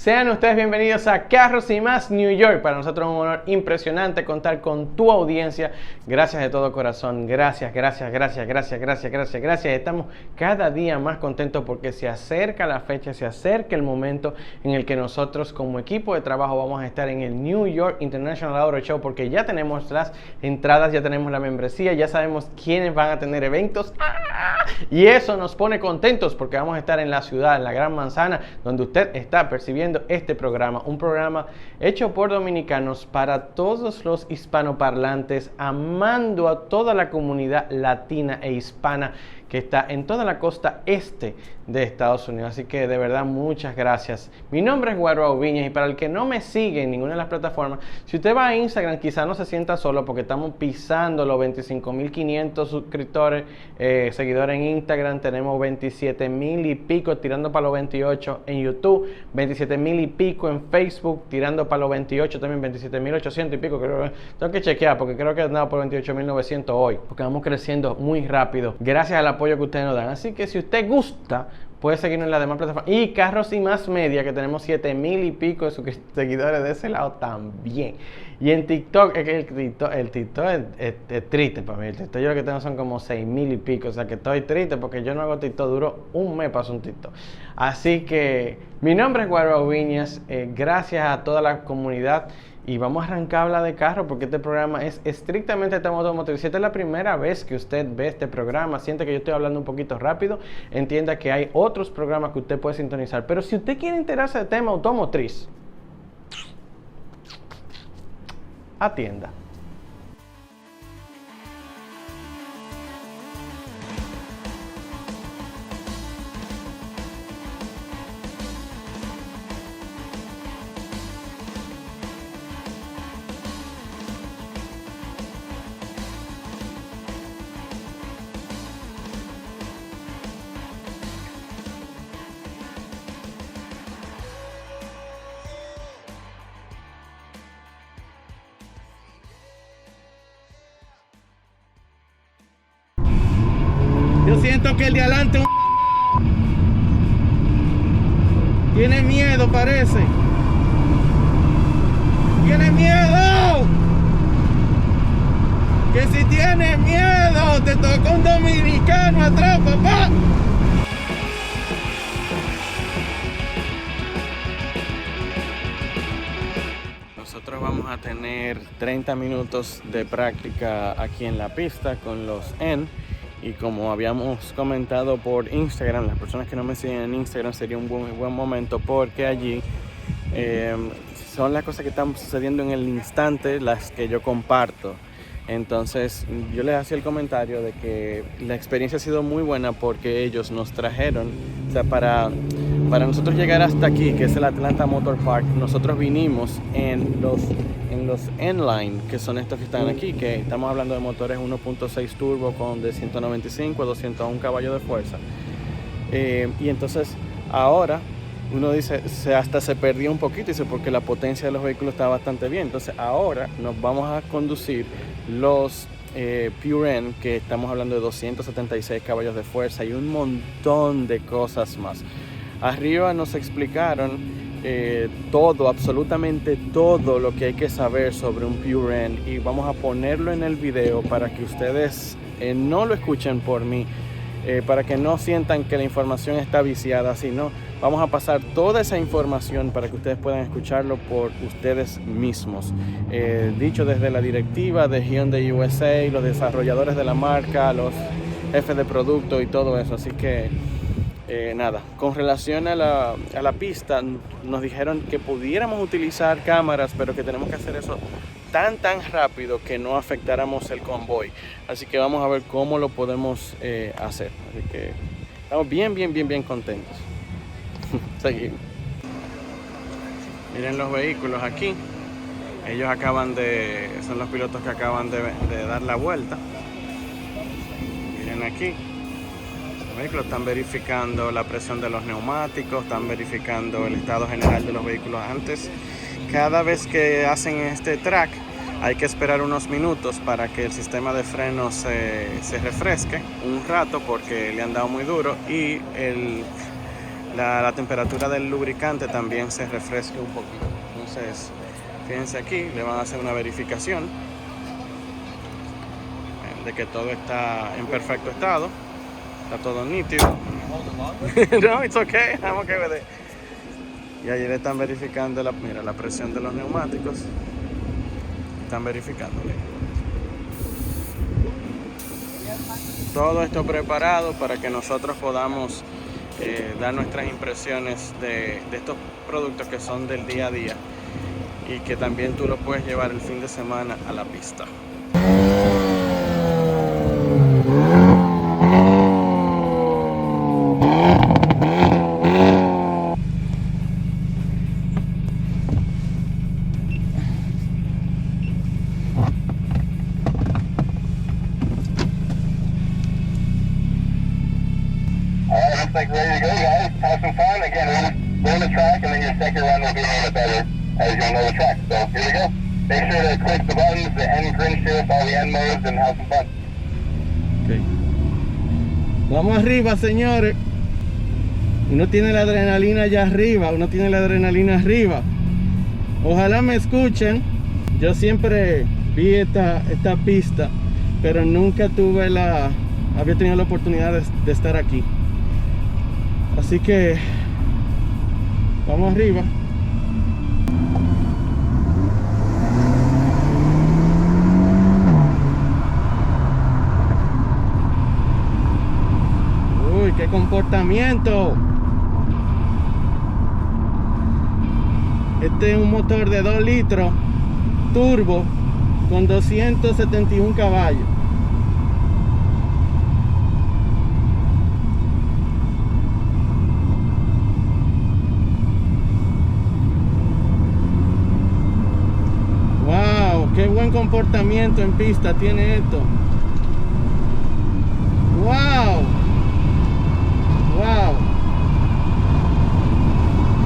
Sean ustedes bienvenidos a Carros y Más New York. Para nosotros es un honor impresionante contar con tu audiencia. Gracias de todo corazón. Gracias. Estamos cada día más contentos porque se acerca la fecha, se acerca el momento en el que nosotros como equipo de trabajo vamos a estar en el New York International Auto Show, porque ya tenemos las entradas, ya tenemos la membresía, ya sabemos quiénes van a tener eventos. Y eso nos pone contentos porque vamos a estar en la ciudad, en la Gran Manzana, donde usted está percibiendo este programa, un programa hecho por dominicanos para todos los hispanoparlantes, amando a toda la comunidad latina e hispana que está en toda la costa este de Estados Unidos. Así que de verdad muchas gracias. Mi nombre es Carros Viñas y para el que no me sigue en ninguna de las plataformas, si usted va a Instagram quizá no se sienta solo porque estamos pisando los 25.500 suscriptores, seguidores en Instagram. Tenemos 27.000 y pico tirando para los 28 en YouTube, 27.000 y pico en Facebook tirando para los 28, también 27.800 y pico. Tengo que chequear porque creo que he andado por 28.900 hoy, porque vamos creciendo muy rápido gracias al apoyo que ustedes nos dan. Así que si usted gusta, puede seguirnos en las demás plataformas. Y Carros y Más Media, que tenemos 7.000 y pico de seguidores de ese lado también. Y en TikTok, es que el TikTok es triste para mí. El TikTok yo lo que tengo son como 6.000 y pico. O sea que estoy triste porque yo no hago TikTok. Duró un mes para hacer un TikTok. Así que mi nombre es Carros Viñas. Gracias a toda la comunidad. Y vamos a arrancar a hablar de carro porque este programa es estrictamente tema automotriz. Si esta es la primera vez que usted ve este programa, siente que yo estoy hablando un poquito rápido, entienda que hay otros programas que usted puede sintonizar. Pero si usted quiere enterarse del tema automotriz, atienda. Yo siento que el de adelante tiene miedo, parece. ¡Tiene miedo! Que si tiene miedo, te toca un dominicano atrás, papá. Nosotros vamos a tener 30 minutos de práctica aquí en la pista con los N. Y como habíamos comentado por Instagram, las personas que no me siguen en Instagram, sería un buen momento porque allí son las cosas que están sucediendo en el instante, las que yo comparto. Entonces yo les hacía el comentario de que la experiencia ha sido muy buena porque ellos nos trajeron, o sea, para nosotros llegar hasta aquí, que es el Atlanta Motor Park, nosotros vinimos en los N-Line, que son estos que están aquí, que estamos hablando de motores 1.6 turbo con de 195 a 201 caballos de fuerza. Y entonces ahora uno dice, hasta se perdió un poquito, dice, porque la potencia de los vehículos está bastante bien. Entonces ahora nos vamos a conducir los Pure N, que estamos hablando de 276 caballos de fuerza y un montón de cosas más. Arriba nos explicaron todo, absolutamente todo lo que hay que saber sobre un Pure N, y vamos a ponerlo en el video para que ustedes no lo escuchen por mí, para que no sientan que la información está viciada, sino vamos a pasar toda esa información para que ustedes puedan escucharlo por ustedes mismos, dicho desde la directiva de Hyundai USA, los desarrolladores de la marca, los jefes de producto y todo eso. Así que nada, con relación a la pista, nos dijeron que pudiéramos utilizar cámaras, pero que tenemos que hacer eso tan rápido que no afectáramos el convoy. Así que vamos a ver cómo lo podemos hacer. Así que estamos bien contentos. Seguimos. Miren los vehículos aquí. Ellos son los pilotos que acaban de dar la vuelta. Miren aquí. Los vehículos están verificando la presión de los neumáticos, están verificando el estado general de los vehículos. Antes, cada vez que hacen este track, hay que esperar unos minutos para que el sistema de frenos se refresque un rato porque le han dado muy duro, y la temperatura del lubricante también se refresque un poquito. Entonces, fíjense aquí, le van a hacer una verificación de que todo está en perfecto estado, está todo nítido. No, it's okay, I'm okay with it. Y allí le están verificando la presión de los neumáticos. Están verificándole. Todo esto preparado para que nosotros podamos dar nuestras impresiones de estos productos que son del día a día y que también tú los puedes llevar el fin de semana a la pista. Like ready to go, guys. Have some fun. Again, learn the track, and then your second run will be a little bit better as you'll know the track. So here we go. Make sure to click the buttons, the end green shift, all the end modes, and have some fun. Okay. Vamos arriba, señores. Uno tiene la adrenalina allá arriba, uno tiene la adrenalina arriba. Ojalá me escuchen. Yo siempre vi esta pista, pero nunca había tenido la oportunidad de estar aquí. Así que vamos arriba. Uy, qué comportamiento. Este es un motor de 2 litros turbo con 271 caballos. Qué buen comportamiento en pista tiene esto. Wow. Wow.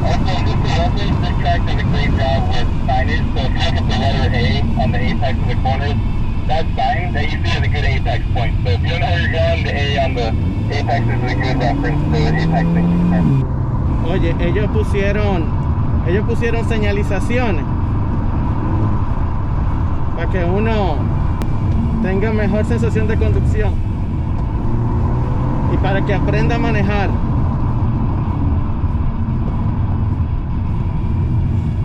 Also, just to reference, this track does a great job with signage. So if you look at the letter A on the apex of the corners, that sign that you see is a good apex point. So if you don't know where you're going, the A on the apex is a good reference to the apex thing. Oye, ellos pusieron señalizaciones para que uno tenga mejor sensación de conducción y para que aprenda a manejar.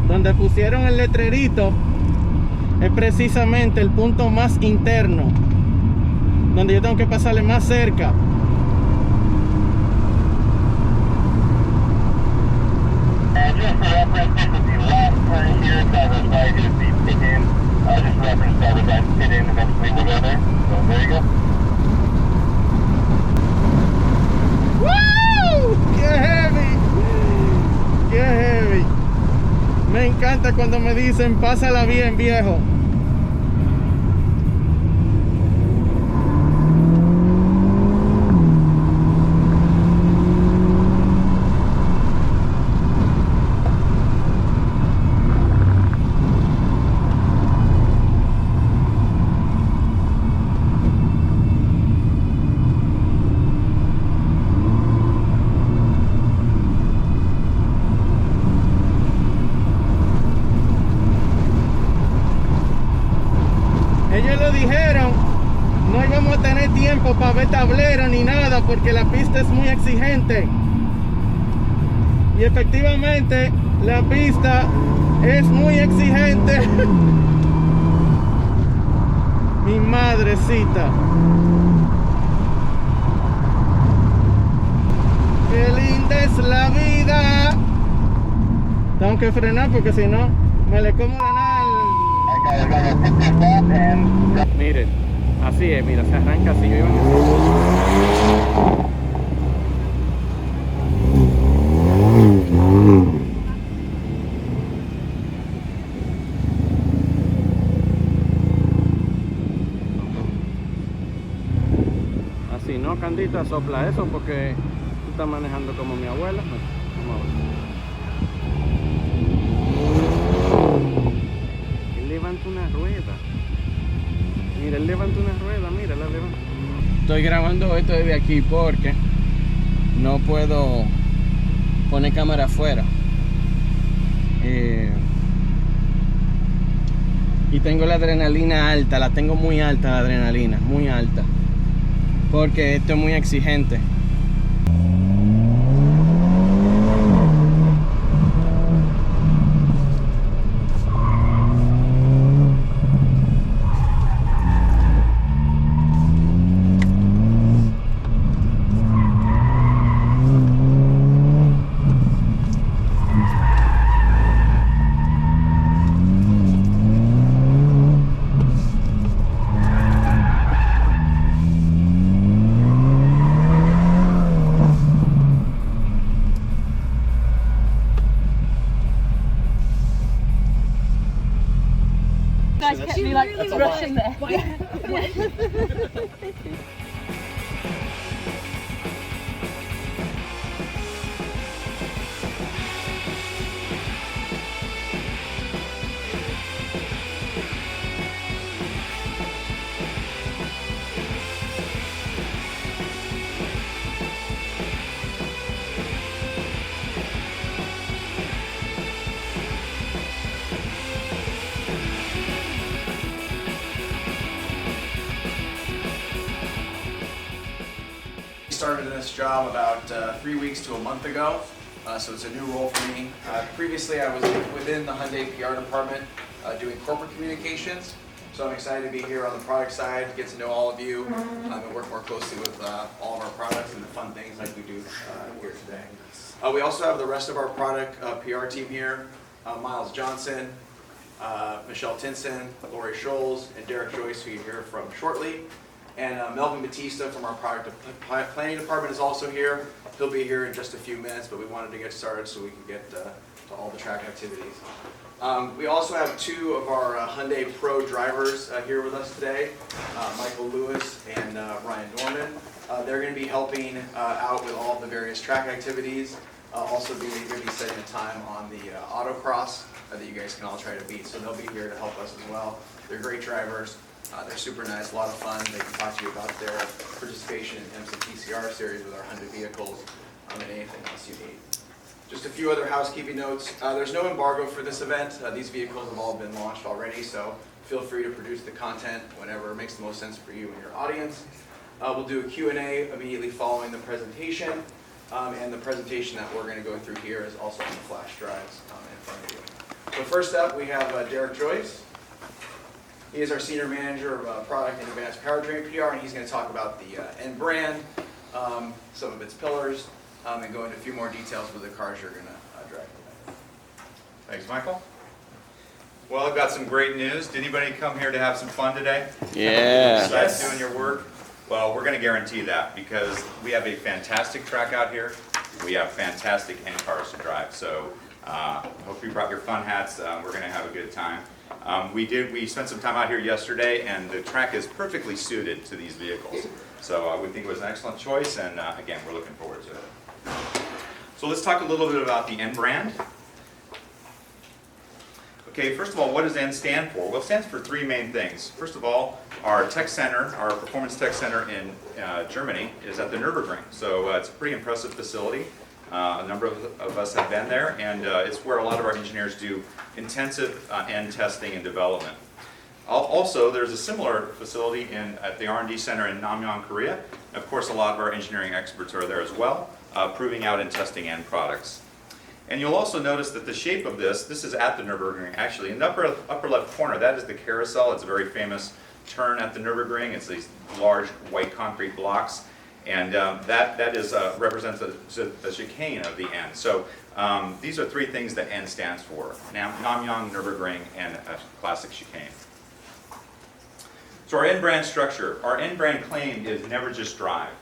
Donde pusieron el letrerito es precisamente el punto más interno, donde yo tengo que pasarle más cerca. Just for reference, this is the last turn here. Driver's right is the pit in. Just reference driver's right pit in. Eventually we'll go there. So there you go. ¡Woo! ¡Qué heavy! ¡Qué heavy! Me encanta cuando me dicen pásala bien, viejo. Ellos lo dijeron, no íbamos a tener tiempo para ver tablero ni nada porque la pista es muy exigente. Y efectivamente la pista es muy exigente. Mi madrecita. Qué linda es la vida. Tengo que frenar porque si no me le como la nada. Miren, así es, mira, se arranca así. Yo iba así, ¿no, Candita? Sopla eso porque tú estás manejando como mi abuela. Vamos a ver. Levanta una rueda. Mira, él levanta una rueda, mira, la levanta. Estoy grabando esto desde aquí porque no puedo pone cámara afuera. Y tengo la adrenalina alta, la tengo muy alta, la adrenalina, muy alta, porque esto es muy exigente. Guys kept me like rushing there. Started in this job about 3 weeks to a month ago, so it's a new role for me. Previously I was within the Hyundai PR department doing corporate communications, so I'm excited to be here on the product side, get to know all of you, and work more closely with all of our products and the fun things like we do here today. We also have the rest of our product PR team here, Miles Johnson, Michelle Tinson, Lori Scholes, and Derek Joyce, who you hear from shortly. And Melvin Batista from our product planning department is also here. He'll be here in just a few minutes, but we wanted to get started so we can get to all the track activities. We also have two of our Hyundai Pro drivers here with us today, Michael Lewis and Ryan Norman. They're going to be helping out with all of the various track activities. Also going to be setting a time on the autocross that you guys can all try to beat. So they'll be here to help us as well. They're great drivers. They're super nice, a lot of fun. They can talk to you about their participation in MCPCR series with our Hyundai vehicles and anything else you need. Just a few other housekeeping notes. There's no embargo for this event. These vehicles have all been launched already, so feel free to produce the content whenever it makes the most sense for you and your audience. We'll do a Q&A immediately following the presentation, and the presentation that we're going to go through here is also on the flash drives in front of you. So first up, we have Derek Joyce. He is our Senior Manager of Product and Advanced Powertrain PR, and he's going to talk about the N brand, some of its pillars, and go into a few more details with the cars you're going to drive today. Thanks, Michael. Well, I've got some great news. Did anybody come here to have some fun today? Yeah. Besides doing your work? Well, we're going to guarantee that because we have a fantastic track out here. We have fantastic N cars to drive. So hope you brought your fun hats. We're going to have a good time. We spent some time out here yesterday, and the track is perfectly suited to these vehicles. So we think it was an excellent choice, and again, we're looking forward to it. So let's talk a little bit about the N brand. Okay, first of all, what does N stand for? Well, it stands for three main things. First of all, our tech center, our performance tech center in Germany is at the Nürburgring. So it's a pretty impressive facility. A number of us have been there, and it's where a lot of our engineers do intensive N testing and development. Also, there's a similar facility at the R&D center in Namyang, Korea. Of course, a lot of our engineering experts are there as well, proving out and testing N products. And you'll also notice that the shape of this is at the Nürburgring actually. In the upper left corner, that is the carousel. It's a very famous turn at the Nürburgring. It's these large white concrete blocks. And that represents the chicane of the N. So these are three things that N stands for: Namyang, Nürburgring, and a classic chicane. So our N brand structure. Our N brand claim is never just drive.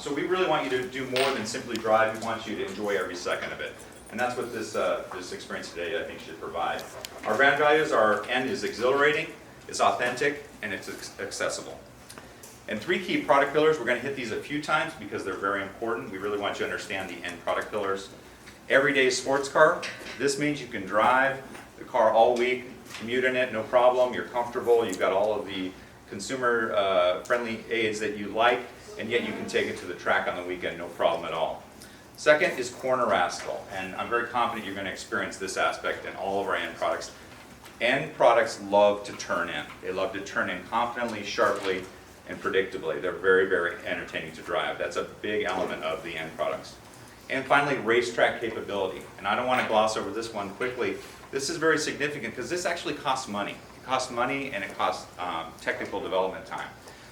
So we really want you to do more than simply drive. We want you to enjoy every second of it. And that's what this experience today, I think, should provide. Our brand values are: N is exhilarating, it's authentic, and it's accessible. And three key product pillars, we're going to hit these a few times because they're very important. We really want you to understand the N product pillars. Everyday sports car. This means you can drive the car all week, commute in it, no problem. You're comfortable. You've got all of the consumer friendly aids that you like, and yet you can take it to the track on the weekend, no problem at all. Second is corner rascal, and I'm very confident you're going to experience this aspect in all of our end products. End products love to turn in. They love to turn in confidently, sharply, and predictably. They're very, very entertaining to drive. That's a big element of the end products. And finally, racetrack capability. And I don't want to gloss over this one quickly. This is very significant because this actually costs money. It costs money and it costs technical development time.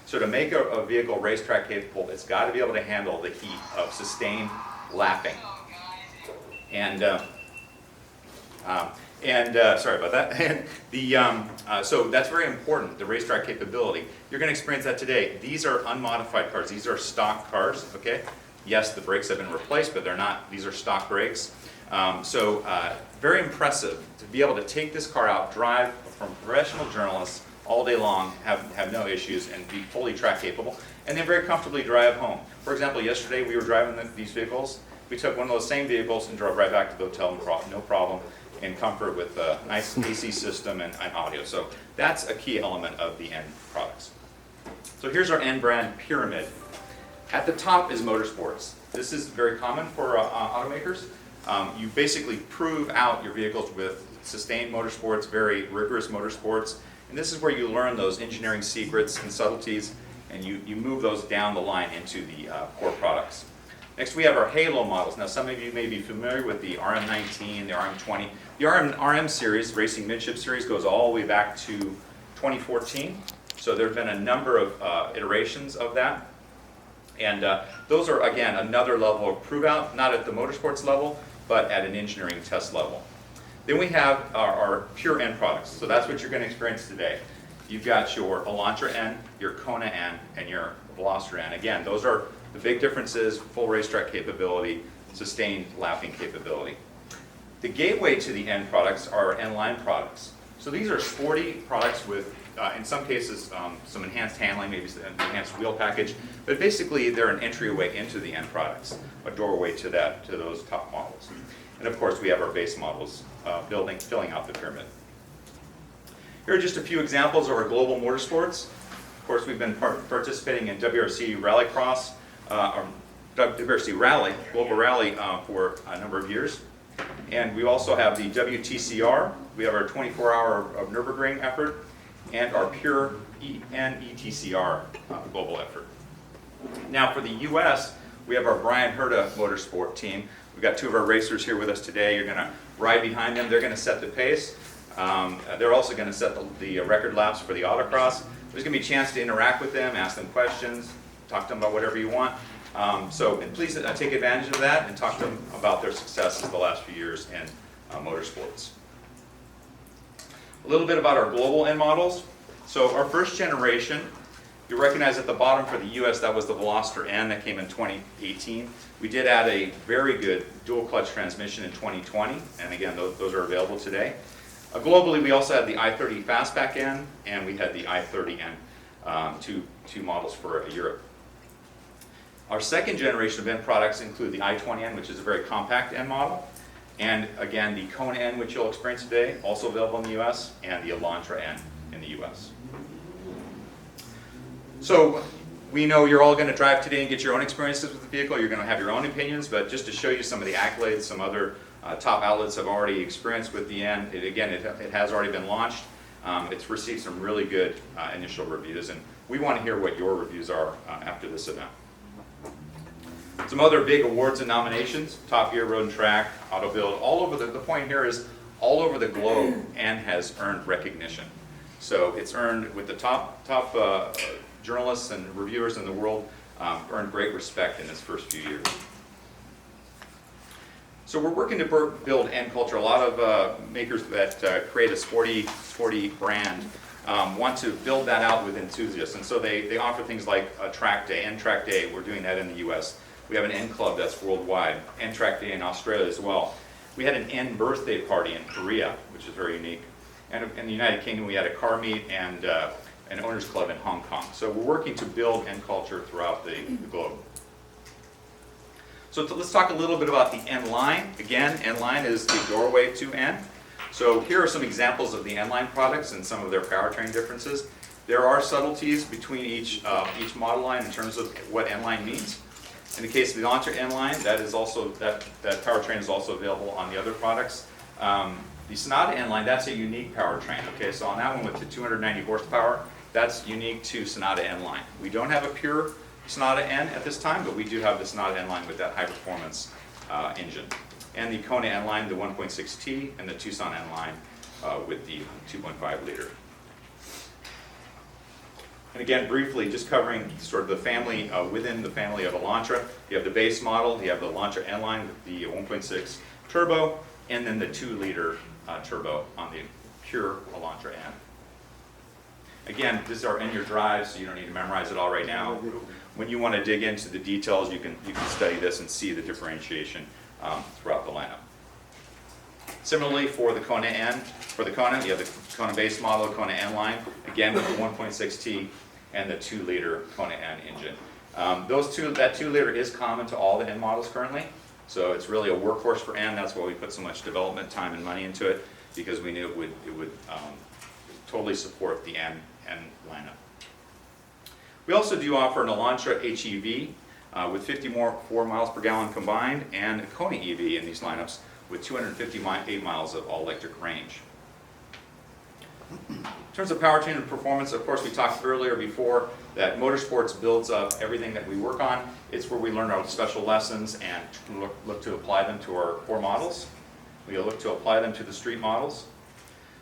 So to make a vehicle racetrack capable, it's got to be able to handle the heat of sustained lapping. And sorry about that. And so that's very important, the racetrack capability. You're going to experience that today. These are unmodified cars. These are stock cars, okay? Yes, the brakes have been replaced, but they're not. These are stock brakes. Very impressive to be able to take this car out, drive from professional journalists all day long, have no issues, and be fully track capable, and then very comfortably drive home. For example, yesterday we were driving these vehicles. We took one of those same vehicles and drove right back to the hotel, no problem, in comfort with a nice AC system and audio. So that's a key element of the end products. So here's our end brand pyramid. At the top is motorsports. This is very common for automakers. You basically prove out your vehicles with sustained motorsports, very rigorous motorsports, and this is where you learn those engineering secrets and subtleties, and you move those down the line into the core products. Next we have our Halo models. Now some of you may be familiar with the RM19, the RM20. The RM series, Racing Midship Series, goes all the way back to 2014. So there have been a number of iterations of that. And those are, again, another level of prove out, not at the motorsports level, but at an engineering test level. Then we have our pure end products. So that's what you're going to experience today. You've got your Elantra N, your Kona N, and your Veloster N. Again, those are the big differences: full racetrack capability, sustained lapping capability. The gateway to the end products are N-line products. So these are sporty products with, in some cases, some enhanced handling, maybe an enhanced wheel package, but basically they're an entryway into the end products, a doorway to those top models. And of course, we have our base models filling out the pyramid. Here are just a few examples of our global motorsports. Of course, we've been participating in WRC Rallycross, or WRC Rally, Global Rally, for a number of years. And we also have the WTCR. We have our 24-hour of Nürburgring effort, and our pure ETCR global effort. Now for the U.S., we have our Brian Herta Motorsport team. We've got two of our racers here with us today. You're going to ride behind them. They're going to set the pace. They're also going to set the record laps for the autocross. There's going to be a chance to interact with them, ask them questions, talk to them about whatever you want. And please take advantage of that and talk to them about their successes the last few years in motorsports. A little bit about our global end models. So our first generation, you recognize at the bottom for the US, that was the Veloster N that came in 2018. We did add a very good dual clutch transmission in 2020, and again, those are available today. Globally, we also had the i30 Fastback N, and we had the i30N, two models for Europe. Our second generation of end products include the i20N, which is a very compact N model, and again, the Kona N, which you'll experience today, also available in the US, and the Elantra N in the US. So we know you're all going to drive today and get your own experiences with the vehicle. You're going to have your own opinions, but just to show you some of the accolades, some other top outlets have already experienced with the N. It has already been launched. It's received some really good initial reviews, and we want to hear what your reviews are after this event. Some other big awards and nominations: Top Gear, Road and Track, Auto Build, all over the point here is all over the globe, and has earned recognition. So it's earned with the top journalists and reviewers in the world, earned great respect in its first few years. So we're working to build end culture. A lot of makers that create a sporty brand want to build that out with enthusiasts, and so they offer things like a track day, End Track Day. We're doing that in the US. We have an End Club that's worldwide, End Track Day in Australia as well. We had an End Birthday Party in Korea, which is very unique. And in the United Kingdom, we had a car meet and an owners club in Hong Kong. So we're working to build end culture throughout the globe. So let's talk a little bit about the N-line. Again, N-line is the doorway to N. So here are some examples of the N-line products and some of their powertrain differences. There are subtleties between each model line in terms of what N-line means. In the case of the Elantra N-Line, that powertrain is also available on the other products. The Sonata N-Line, that's a unique powertrain. Okay, so on that one with the 290 horsepower, that's unique to Sonata N-Line. We don't have a pure Sonata N at this time, but we do have the Sonata N-Line with that high performance engine. And the Kona N-Line, the 1.6T, and the Tucson N-Line with the 2.5 liter. And again, briefly, just covering sort of the family, within the family of Elantra, you have the base model, you have the Elantra N-Line with the 1.6 turbo, and then the 2-liter turbo on the pure Elantra N. Again, these are in your drive, so you don't need to memorize it all right now. When you want to dig into the details, you can study this and see the differentiation throughout the lineup. Similarly, for the Kona N, you have the Kona base model, Kona N-Line, again with the 1.6T and the 2-liter Kona N engine. That 2-liter is common to all the N models currently, so it's really a workhorse for N. That's why we put so much development time and money into it, because we knew it would totally support the N lineup. We also do offer an Elantra HEV with 54 miles per gallon combined, and a Kona EV in these lineups with 258 miles of all-electric range. In terms of powertrain and performance, of course, we talked earlier before that motorsports builds up everything that we work on. It's where we learn our special lessons and look to apply them to our core models. We look to apply them to the street models.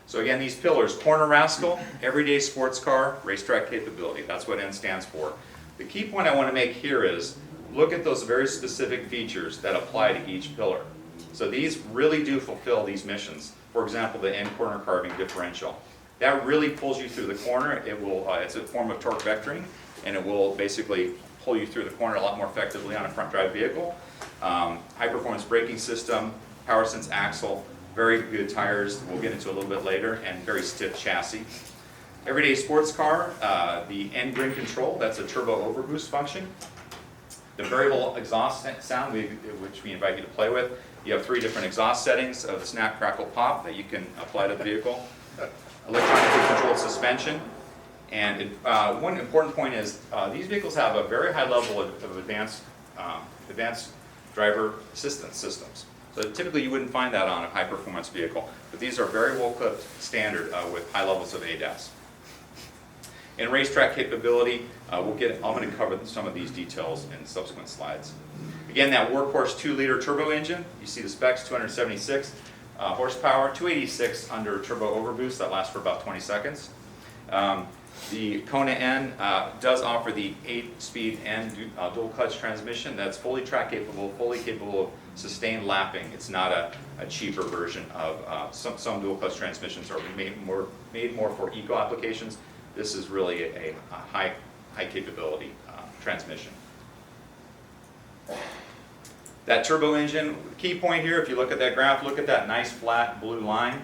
So again, these pillars: corner rascal, everyday sports car, racetrack capability. That's what N stands for. The key point I want to make here is look at those very specific features that apply to each pillar. So these really do fulfill these missions. For example, the N corner carving differential. That really pulls you through the corner. It will, it's a form of torque vectoring, and it will basically pull you through the corner a lot more effectively on a front drive vehicle. High performance braking system, power sense axle, very good tires, we'll get into a little bit later, and very stiff chassis. Everyday sports car, the N grin control, that's a turbo overboost function. The variable exhaust sound, which we invite you to play with. You have 3 different exhaust settings of the snap, crackle, pop that you can apply to the vehicle. Electronically controlled suspension. And one important point is these vehicles have a very high level of advanced driver assistance systems. So typically you wouldn't find that on a high performance vehicle, but these are very well equipped standard with high levels of ADAS. In racetrack capability, I'm going to cover some of these details in subsequent slides. Again, that workhorse 2-liter turbo engine, you see the specs, 276 horsepower, 286 under turbo overboost, that lasts for about 20 seconds. The Kona N does offer the 8-speed N dual clutch transmission that's fully track capable, fully capable of sustained lapping. It's not a cheaper version of some dual clutch transmissions are made more for eco applications. This is really a high capability transmission. That turbo engine, key point here, if you look at that graph, look at that nice flat blue line.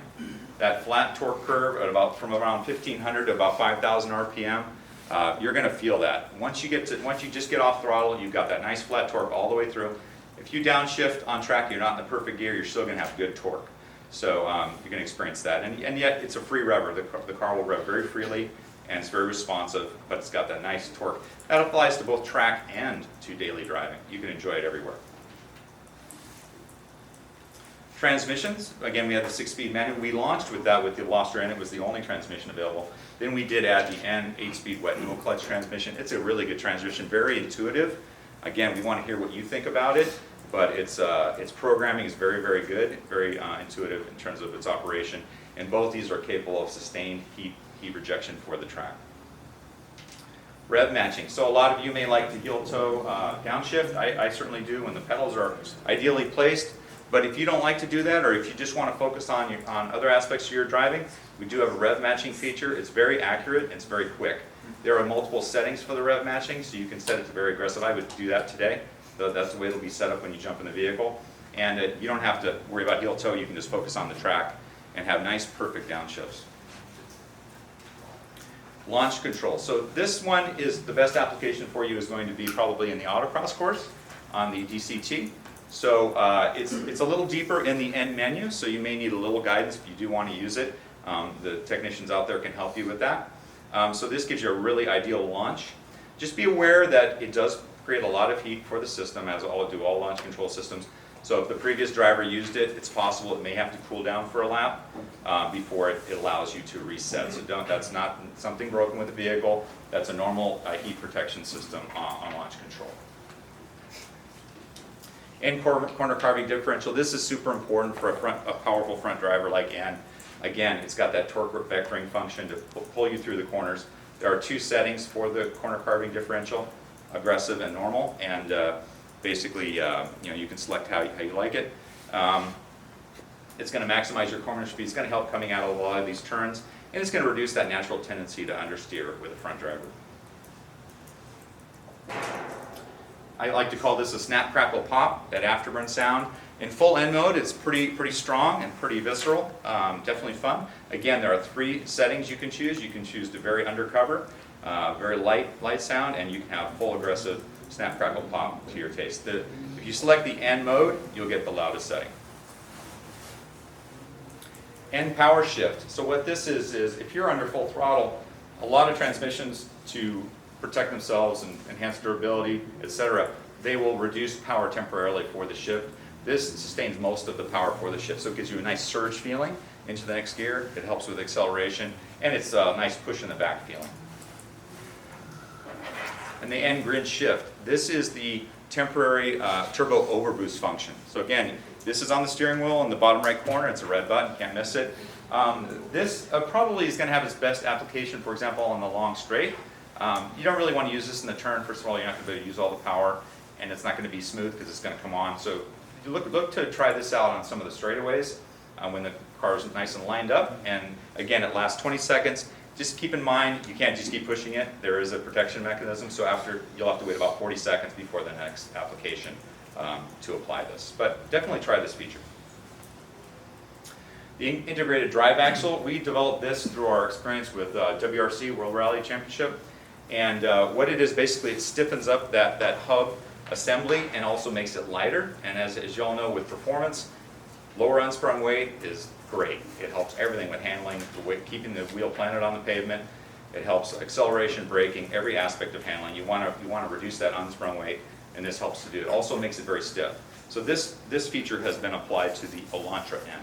That flat torque curve at from around 1500 to about 5000 RPM. You're going to feel that. Once you just get off throttle, you've got that nice flat torque all the way through. If you downshift on track, you're not in the perfect gear, you're still going to have good torque. So you're going to experience that. And yet it's a free rever. The car will rev very freely, and it's very responsive, but it's got that nice torque. That applies to both track and to daily driving. You can enjoy it everywhere. Transmissions, again, we had the 6-speed manual. We launched with that with the Veloster, and it was the only transmission available. Then we did add the N 8-speed wet dual clutch transmission. It's a really good transmission, very intuitive. Again, we want to hear what you think about it, but its programming is very, very good, very intuitive in terms of its operation. And both these are capable of sustained heat rejection for the track. Rev matching. So a lot of you may like the heel toe downshift. I certainly do when the pedals are ideally placed. But if you don't like to do that, or if you just want to focus on other aspects of your driving, we do have a rev matching feature. It's very accurate, it's very quick. There are multiple settings for the rev matching, so you can set it to very aggressive. I would do that today. That's the way it'll be set up when you jump in the vehicle. And you don't have to worry about heel toe, you can just focus on the track and have nice, perfect downshifts. Launch control. So this one is the best application for you is going to be probably in the autocross course on the DCT. So it's a little deeper in the N menu, so you may need a little guidance if you do want to use it. The technicians out there can help you with that. So this gives you a really ideal launch. Just be aware that it does create a lot of heat for the system, as all launch control systems. So if the previous driver used it, it's possible it may have to cool down for a lap before it allows you to reset. So that's not something broken with the vehicle. That's a normal heat protection system on launch control. And corner carving differential. This is super important for a powerful front driver like N. Again, it's got that torque vectoring function to pull you through the corners. There are 2 settings for the corner carving differential, aggressive and normal, and basically, you can select how you like it. It's going to maximize your corner speed. It's going to help coming out of a lot of these turns, and it's going to reduce that natural tendency to understeer with a front driver. I like to call this a snap, crackle, pop, that afterburn sound. In full N mode, it's pretty strong and pretty visceral, definitely fun. Again, there are 3 settings you can choose. You can choose the very undercover, very light sound, and you can have full aggressive snap, crackle, pop to your taste. If you select the N mode, you'll get the loudest setting. N power shift. So what this is if you're under full throttle, a lot of transmissions to protect themselves and enhance durability, etc., they will reduce power temporarily for the shift. This sustains most of the power for the shift, so it gives you a nice surge feeling into the next gear. It helps with acceleration, and it's a nice push in the back feeling. And the N grid shift. This is the temporary turbo overboost function. So again, this is on the steering wheel in the bottom right corner. It's a red button, can't miss it. This probably is going to have its best application, for example, on the long straight. You don't really want to use this in the turn. First of all, you're not going to be able to use all the power, and it's not going to be smooth because it's going to come on. So you look to try this out on some of the straightaways when the car is nice and lined up. And again, it lasts 20 seconds. Just keep in mind, you can't just keep pushing it. There is a protection mechanism, so you'll have to wait about 40 seconds before the next application to apply this. But definitely try this feature. The integrated drive axle, we developed this through our experience with WRC, World Rally Championship. And what it is, basically, it stiffens up that hub assembly and also makes it lighter. And as you all know, with performance, lower unsprung weight is great. It helps everything with handling, keeping the wheel planted on the pavement. It helps acceleration, braking, every aspect of handling. You want to reduce that unsprung weight, and this helps to do it. Also makes it very stiff. So this feature has been applied to the Elantra N,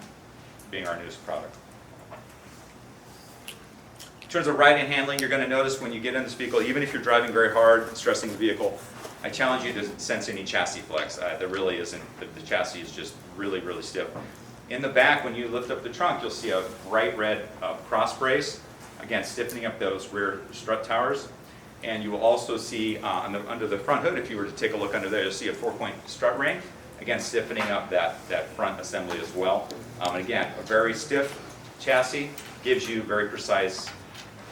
being our newest product. In terms of riding and handling, you're going to notice when you get in this vehicle, even if you're driving very hard and stressing the vehicle, I challenge you to sense any chassis flex. There really isn't. The chassis is just really, really stiff. In the back, when you lift up the trunk, you'll see a bright red cross brace, again, stiffening up those rear strut towers. And you will also see under the front hood, if you were to take a look under there, you'll see a 4-point strut ring, again, stiffening up that front assembly as well. And again, a very stiff chassis gives you very precise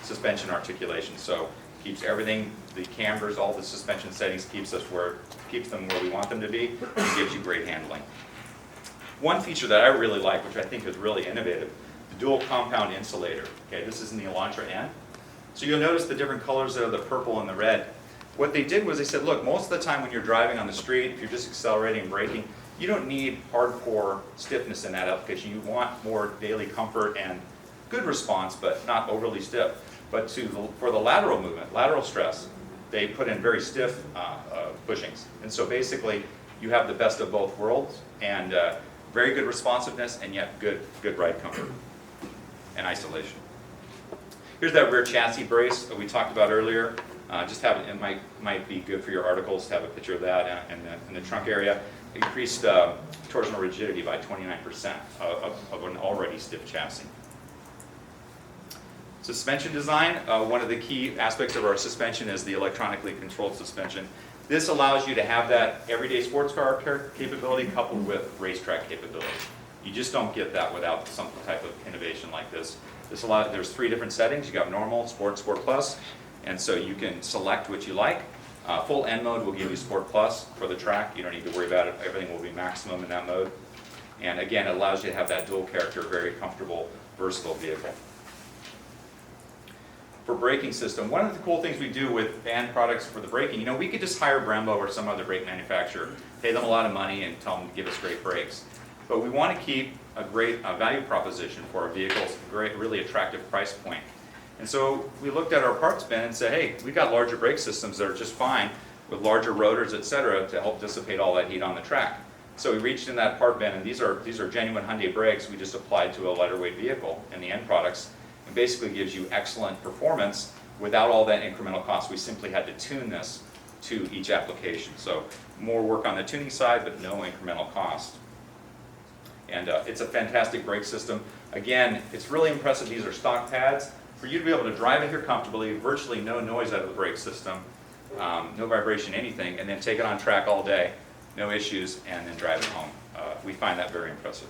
suspension articulation. So keeps everything, the cambers, all the suspension settings, keeps them where we want them to be, and gives you great handling. One feature that I really like, which I think is really innovative, the dual compound insulator. Okay, this is in the Elantra N. So you'll notice the different colors there, the purple and the red. What they did was they said, look, most of the time when you're driving on the street, if you're just accelerating and braking, you don't need hardcore stiffness in that application. You want more daily comfort and good response, but not overly stiff. But for the lateral movement, lateral stress, they put in very stiff bushings. And so basically, you have the best of both worlds, and very good responsiveness, and yet good ride comfort and isolation. Here's that rear chassis brace that we talked about earlier. Just have it might be good for your articles to have a picture of that in the trunk area. Increased torsional rigidity by 29% of an already stiff chassis. Suspension design, one of the key aspects of our suspension is the electronically controlled suspension. This allows you to have that everyday sports car capability coupled with racetrack capability. You just don't get that without some type of innovation like this. There's 3 different settings. You got normal, sport, sport plus, and so you can select what you like. Full N mode will give you sport plus for the track. You don't need to worry about it. Everything will be maximum in that mode. And again, it allows you to have that dual character, very comfortable, versatile vehicle. For braking system, one of the cool things we do with band products for the braking, we could just hire Brembo or some other brake manufacturer, pay them a lot of money and tell them to give us great brakes. But we want to keep a great value proposition for our vehicles, a great, really attractive price point. And so we looked at our parts bin and said, hey, we've got larger brake systems that are just fine. with larger rotors, etc., to help dissipate all that heat on the track. So we reached in that part bin, and these are genuine Hyundai brakes we just applied to a lighter weight vehicle in the end products. It basically gives you excellent performance without all that incremental cost. We simply had to tune this to each application. So more work on the tuning side, but no incremental cost. And it's a fantastic brake system. Again, it's really impressive. These are stock pads. For you to be able to drive it here comfortably, virtually no noise out of the brake system, no vibration, anything, and then take it on track all day, no issues, and then drive it home. We find that very impressive.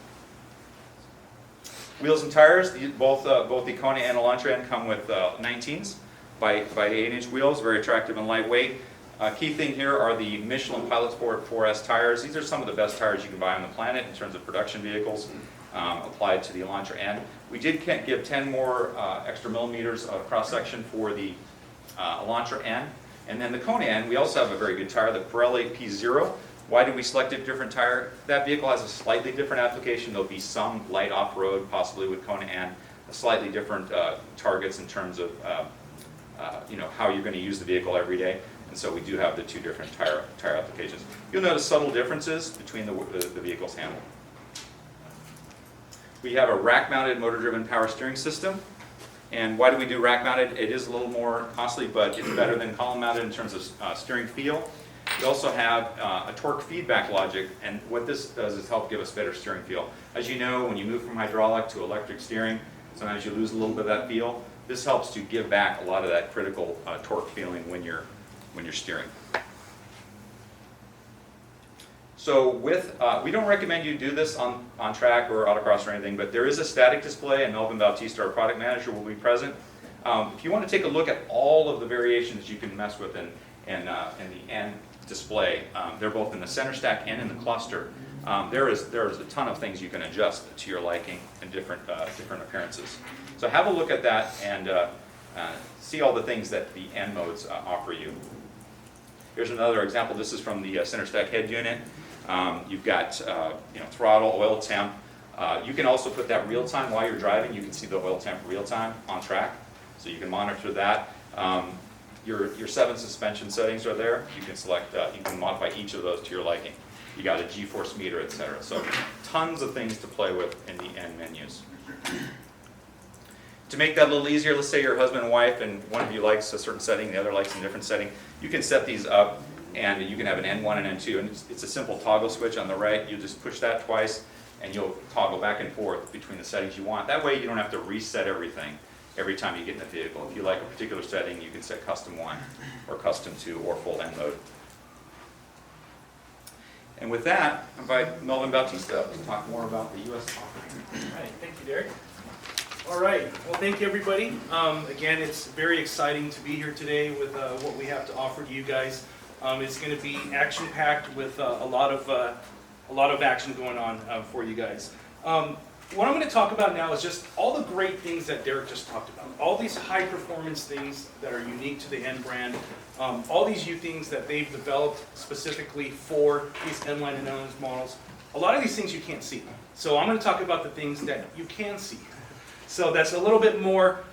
Wheels and tires, both the Kona and Elantra come with 19s by 8-inch wheels, very attractive and lightweight. Key thing here are the Michelin Pilot Sport 4S tires. These are some of the best tires you can buy on the planet in terms of production vehicles applied to the Elantra N. We did give 10 more extra millimeters of cross-section for the Elantra N. And then the Kona N, we also have a very good tire, the Pirelli P0. Why did we select a different tire? That vehicle has a slightly different application. There'll be some light off-road, possibly with Kona N, slightly different targets in terms of how you're going to use the vehicle every day. And so we do have the two different tire applications. You'll notice subtle differences between the vehicles handled. We have a rack-mounted motor-driven power steering system. And why do we do rack-mounted? It is a little more costly, but it's better than column-mounted in terms of steering feel. We also have a torque feedback logic, and what this does is help give us better steering feel. As you know, when you move from hydraulic to electric steering, sometimes you lose a little bit of that feel. This helps to give back a lot of that critical torque feeling when you're steering. So we don't recommend you do this on track or autocross or anything, but there is a static display, and Melvin Bautista, our product manager, will be present. If you want to take a look at all of the variations you can mess with in the N display, they're both in the center stack and in the cluster. There is a ton of things you can adjust to your liking and different appearances. So have a look at that and see all the things that the N modes offer you. Here's another example. This is from the center stack head unit. You've got throttle, oil temp. You can also put that real time while you're driving. You can see the oil temp real time on track, so you can monitor that. Your 7 suspension settings are there. You can select. You can modify each of those to your liking. You got a G-force meter, etc. So tons of things to play with in the N menus. To make that a little easier, let's say you're husband and wife and one of you likes a certain setting, the other likes a different setting. You can set these up and you can have an N1 and N2, and it's a simple toggle switch on the right. You just push that twice and you'll toggle back and forth between the settings you want. That way you don't have to reset everything every time you get in the vehicle. If you like a particular setting, you can set custom 1 or custom 2 or full N mode. And with that, I invite Melvin Bautista to talk more about the U.S. offering. All right, thank you, Derek. All right, well, thank you, everybody. Again, it's very exciting to be here today with what we have to offer to you guys. It's going to be action-packed with a lot of action going on for you guys. What I'm going to talk about now is just all the great things that Derek just talked about. All these high-performance things that are unique to the N brand. All these new things that they've developed specifically for these N-line and N-line models. A lot of these things you can't see. So I'm going to talk about the things that you can see. So that's a little bit more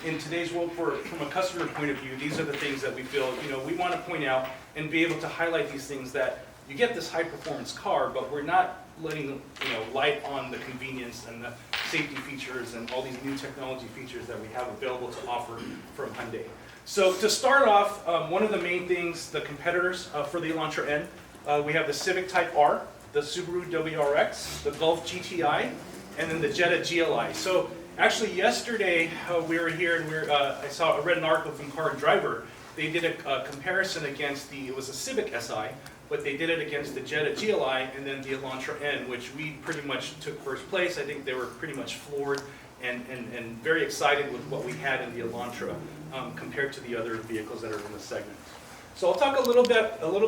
in today's world from a customer point of view. These are the things that we feel we want to point out and be able to highlight these things that you get this high-performance car, but we're not letting light on the convenience and the safety features and all these new technology features that we have available to offer from Hyundai. So to start off, one of the main things, the competitors for the Elantra N, we have the Civic Type R, the Subaru WRX, the Golf GTI, and then the Jetta GLI. So actually yesterday we were here and I read an article from Car and Driver. They did a comparison against it was a Civic Si, but they did it against the Jetta GLI and then the Elantra N, which we pretty much took first place. I think they were pretty much floored and very excited with what we had in the Elantra compared to the other vehicles that are in the segment. So I'll talk a little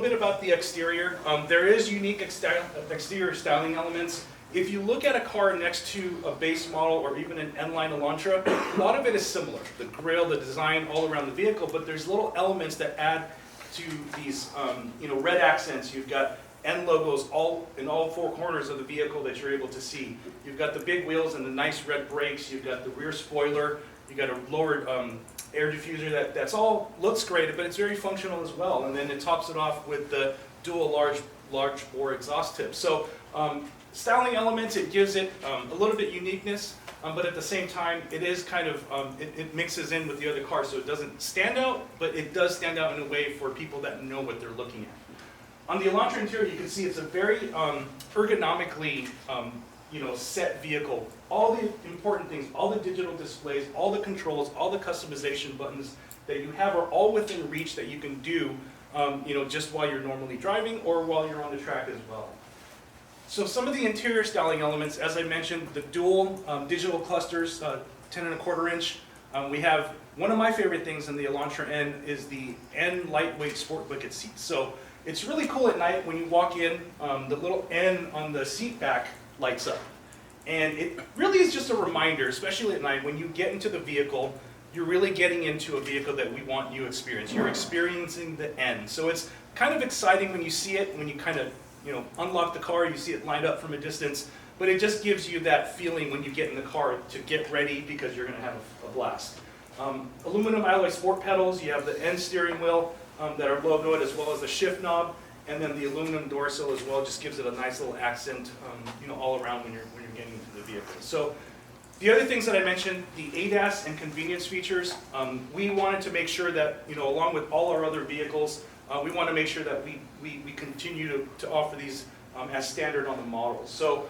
bit about the exterior. There is unique exterior styling elements. If you look at a car next to a base model or even an N-line Elantra, a lot of it is similar. The grille, the design, all around the vehicle, but there's little elements that add to these red accents. You've got N logos all in all four corners of the vehicle that you're able to see. You've got the big wheels and the nice red brakes. You've got the rear spoiler. You've got a lowered air diffuser. That's all looks great, but it's very functional as well. And then it tops it off with the dual large bore exhaust tip. So styling elements, it gives it a little bit uniqueness, but at the same time, it is kind of, it mixes in with the other cars, so it doesn't stand out, but it does stand out in a way for people that know what they're looking at. On the Elantra interior, you can see it's a very ergonomically set vehicle. All the important things, all the digital displays, all the controls, all the customization buttons that you have are all within reach that you can do just while you're normally driving or while you're on the track as well. So some of the interior styling elements, as I mentioned, the dual digital clusters, 10.25 inch. We have one of my favorite things in the Elantra N is the N lightweight sport bucket seats. So it's really cool at night when you walk in, the little N on the seat back lights up. And it really is just a reminder, especially at night, when you get into the vehicle, you're really getting into a vehicle that we want you to experience. You're experiencing the N. So it's kind of exciting when you see it, when you kind of unlock the car, you see it lined up from a distance, but it just gives you that feeling when you get in the car to get ready because you're going to have a blast. Aluminum alloy sport pedals, you have the N steering wheel that are logoed as well as the shift knob, and then the aluminum door sill as well just gives it a nice little accent all around when you're getting into the vehicle. So the other things that I mentioned, the ADAS and convenience features, we wanted to make sure that, along with all our other vehicles, we want to make sure that we continue to offer these as standard on the models. So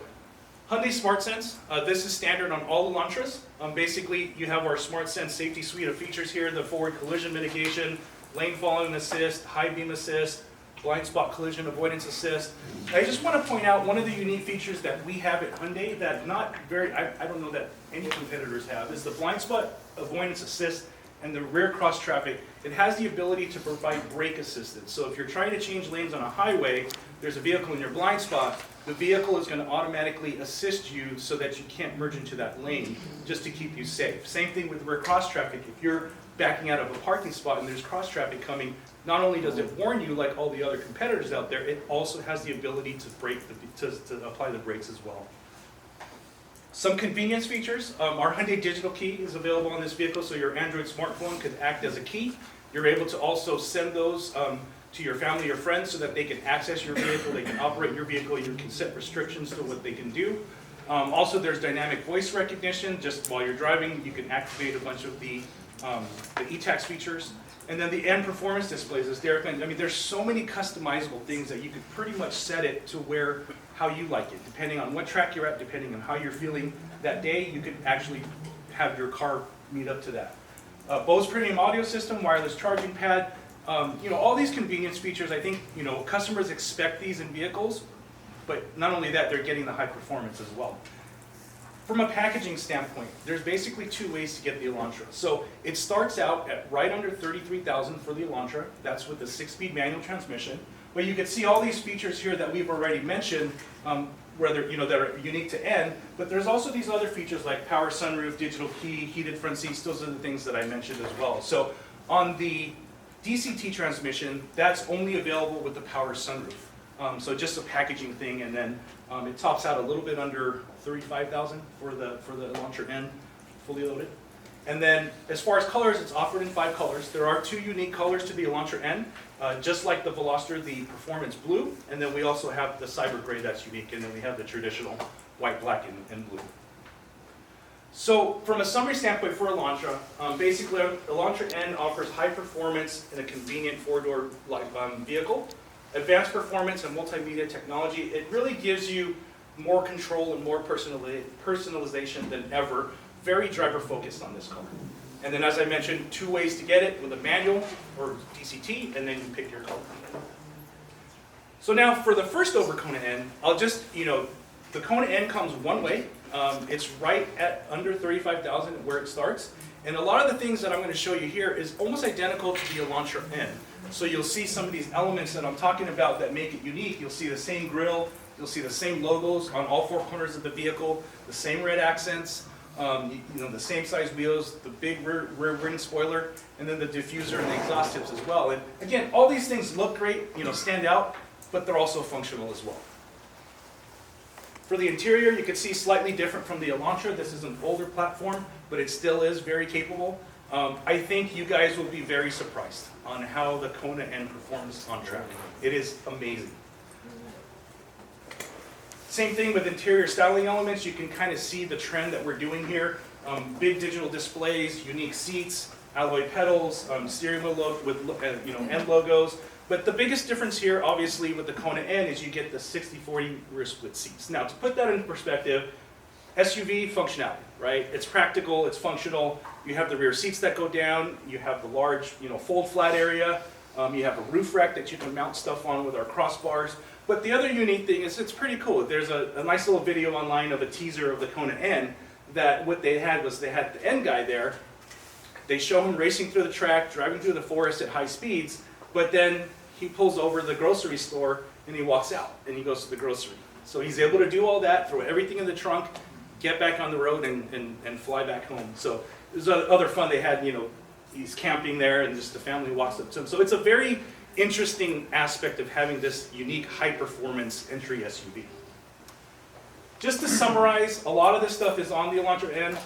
Hyundai SmartSense, this is standard on all Elantras. Basically, you have our SmartSense safety suite of features here, the forward collision mitigation, lane following assist, high beam assist, blind spot collision avoidance assist. I just want to point out one of the unique features that we have at Hyundai that I don't know that any competitors have, is the blind spot avoidance assist and the rear cross traffic. It has the ability to provide brake assistance. So if you're trying to change lanes on a highway, there's a vehicle in your blind spot, the vehicle is going to automatically assist you so that you can't merge into that lane just to keep you safe. Same thing with rear cross traffic. If you're backing out of a parking spot and there's cross traffic coming, not only does it warn you like all the other competitors out there, it also has the ability to apply the brakes as well. Some convenience features, our Hyundai digital key is available on this vehicle, so your Android smartphone could act as a key. You're able to also send those to your family or friends so that they can access your vehicle, they can operate your vehicle, you can set restrictions to what they can do. Also, there's dynamic voice recognition. Just while you're driving, you can activate a bunch of the e-tax features. And then the N performance displays, as Derek mentioned, there's so many customizable things that you could pretty much set it to how you like it. Depending on what track you're at, depending on how you're feeling that day, you could actually have your car meet up to that. Bose premium audio system, wireless charging pad, all these convenience features, I think, customers expect these in vehicles, but not only that, they're getting the high performance as well. From a packaging standpoint, there's basically two ways to get the Elantra. So it starts out at right under $33,000 for the Elantra. That's with the 6-speed manual transmission. But you can see all these features here that we've already mentioned, that are unique to N. But there's also these other features like power sunroof, digital key, heated front seats. Those are the things that I mentioned as well. So on the DCT transmission, that's only available with the power sunroof. So just a packaging thing, and then it tops out a little bit under $35,000 for the Elantra N, fully loaded. And then as far as colors, it's offered in 5 colors. There are 2 unique colors to the Elantra N, just like the Veloster, the Performance Blue, and then we also have the Cyber Gray that's unique, and then we have the traditional white, black, and blue. So from a summary standpoint for Elantra, basically Elantra N offers high performance in a convenient 4-door vehicle. Advanced performance and multimedia technology, it really gives you more control and more personalization than ever. Very driver focused on this car. And then as I mentioned, 2 ways to get it, with a manual or DCT, and then you pick your color. So now for the first over Kona N, I'll just, the Kona N comes one way. It's right at under $35,000 where it starts. And a lot of the things that I'm going to show you here is almost identical to the Elantra N. So you'll see some of these elements that I'm talking about that make it unique. You'll see the same grille, you'll see the same logos on all 4 corners of the vehicle, the same red accents, the same size wheels, the big rear ring spoiler, and then the diffuser and the exhaust tips as well. And again, all these things look great, stand out, but they're also functional as well. For the interior, you can see slightly different from the Elantra. This is an older platform, but it still is very capable. I think you guys will be very surprised on how the Kona N performs on track. It is amazing. Same thing with interior styling elements. You can kind of see the trend that we're doing here. Big digital displays, unique seats, alloy pedals, steering wheel with N logos. But the biggest difference here, obviously, with the Kona N is you get the 60/40 rear split seats. Now, to put that into perspective, SUV functionality, right? It's practical, it's functional. You have the rear seats that go down. You have the large, fold flat area. You have a roof rack that you can mount stuff on with our crossbars. But the other unique thing is it's pretty cool. There's a nice little video online of a teaser of the Kona N that what they had was they had the N guy there. They show him racing through the track, driving through the forest at high speeds, but then he pulls over to the grocery store and he walks out and he goes to the grocery. So he's able to do all that, throw everything in the trunk, get back on the road and fly back home. So there's other fun they had, he's camping there and just the family walks up to him. So it's a very interesting aspect of having this unique high-performance entry SUV. Just to summarize, a lot of this stuff is on the Elantra N.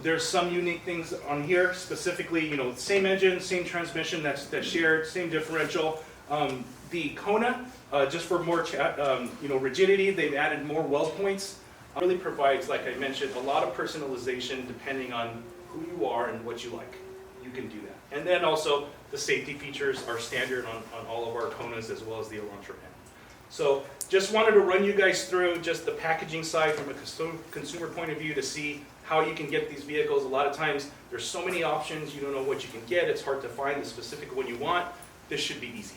There's some unique things on here, specifically, same engine, same transmission that's shared, same differential. The Kona, just for more rigidity, they've added more weld points. Really provides, like I mentioned, a lot of personalization depending on who you are and what you like. You can do that. And then also, the safety features are standard on all of our Konas as well as the Elantra N. So just wanted to run you guys through just the packaging side from a consumer point of view to see how you can get these vehicles. A lot of times there's so many options, you don't know what you can get. It's hard to find the specific one you want. This should be easy.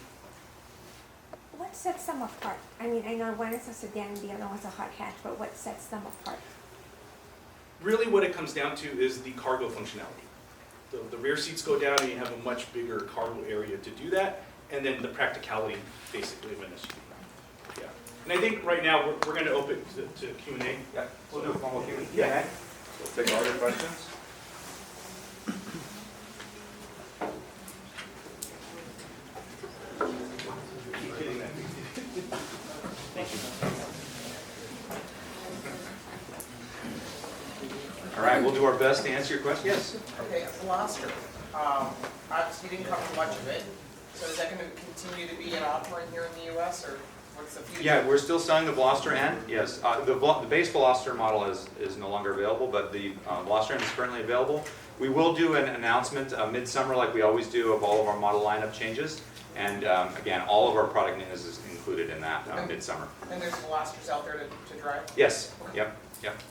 What sets them apart? I mean, I know one is a sedan and the other one's a hot hatch, but what sets them apart? Really what it comes down to is the cargo functionality. The rear seats go down and you have a much bigger cargo area to do that, and then the practicality basically of an SUV. Yeah. And I think right now we're going to open to Q&A. Yeah, we'll do a formal Q&A. Yeah. We'll take all your questions. Keep hitting that. Thank you. All right, we'll do our best to answer your question. Yes? Okay, Veloster. Obviously, you didn't cover much of it. So is that going to continue to be an offering here in the U.S., or what's the future? Yeah, we're still selling the Veloster N. Yes, the base Veloster model is no longer available, but the Veloster N is currently available. We will do an announcement midsummer, like we always do, of all of our model lineup changes. And again, all of our product news is included in that midsummer. And there's Velosters out there to drive? Yes. Okay. Yep.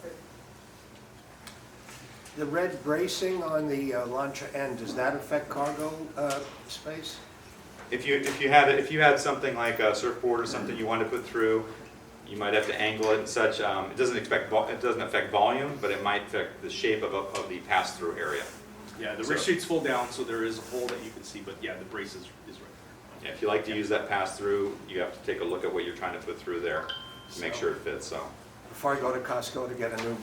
The red bracing on the Elantra N, does that affect cargo space? If you had something like a surfboard or something you wanted to put through, you might have to angle it and such. It doesn't affect volume, but it might affect the shape of the pass-through area. Yeah, the rear seats fold down, so there is a hole that you can see, but yeah, the brace is right there. Yeah, if you like to use that pass-through, you have to take a look at what you're trying to put through there to make sure it fits. So. Before I go to Costco to get a new